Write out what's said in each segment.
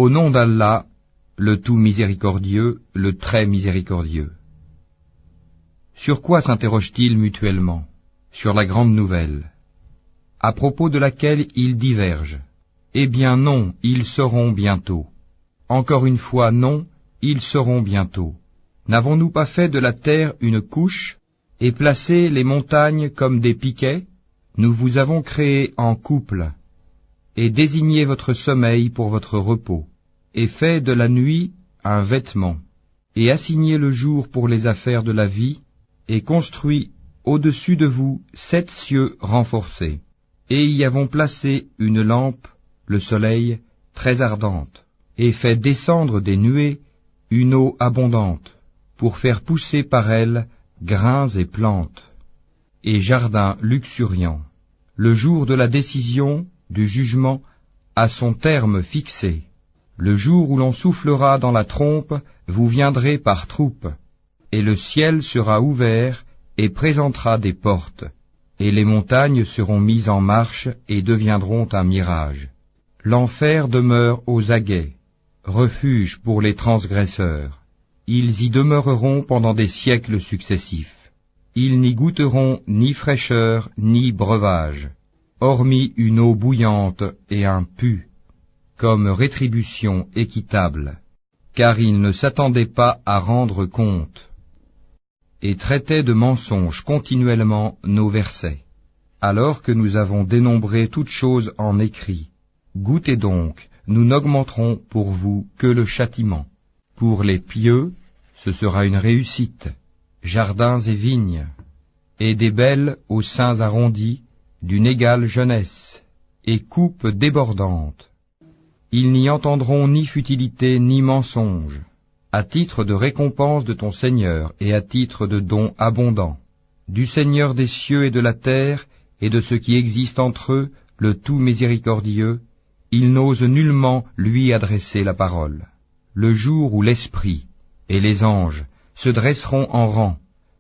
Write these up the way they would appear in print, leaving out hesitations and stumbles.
Au nom d'Allah, le tout miséricordieux, le très miséricordieux. Sur quoi s'interrogent-ils mutuellement? Sur la grande nouvelle, à propos de laquelle ils divergent. Eh bien non, ils sauront bientôt. Encore une fois, non, ils sauront bientôt. N'avons-nous pas fait de la terre une couche, et placé les montagnes comme des piquets? Nous vous avons créé en couple, et désigné votre sommeil pour votre repos, et fait de la nuit un vêtement, et assigné le jour pour les affaires de la vie, et construit au-dessus de vous 7 cieux renforcés, et y avons placé une lampe, le soleil, très ardente, et fait descendre des nuées une eau abondante, pour faire pousser par elle grains et plantes, et jardins luxuriants. Le jour de la décision, du jugement, a son terme fixé. Le jour où l'on soufflera dans la trompe, vous viendrez par troupes, et le ciel sera ouvert et présentera des portes, et les montagnes seront mises en marche et deviendront un mirage. L'enfer demeure aux aguets, refuge pour les transgresseurs. Ils y demeureront pendant des siècles successifs. Ils n'y goûteront ni fraîcheur ni breuvage, hormis une eau bouillante et un pu, comme rétribution équitable, car ils ne s'attendaient pas à rendre compte, et traitaient de mensonges continuellement nos versets. Alors que nous avons dénombré toutes choses en écrit, goûtez donc, nous n'augmenterons pour vous que le châtiment. Pour les pieux, ce sera une réussite, jardins et vignes, et des belles aux seins arrondis, d'une égale jeunesse, et coupes débordantes. Ils n'y entendront ni futilité ni mensonge, à titre de récompense de ton Seigneur et à titre de don abondant, du Seigneur des cieux et de la terre, et de ce qui existe entre eux, le tout miséricordieux, ils n'osent nullement lui adresser la parole. Le jour où l'Esprit et les anges se dresseront en rang,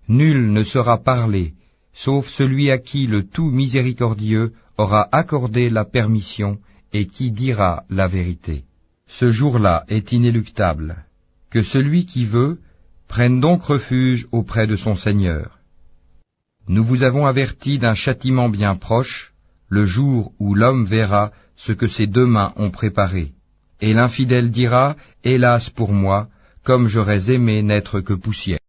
nul ne sera parlé, sauf celui à qui le tout miséricordieux aura accordé la permission et qui dira la vérité. Ce jour-là est inéluctable. Que celui qui veut prenne donc refuge auprès de son Seigneur. Nous vous avons averti d'un châtiment bien proche, le jour où l'homme verra ce que ses 2 mains ont préparé. Et l'infidèle dira, hélas pour moi, comme j'aurais aimé n'être que poussière.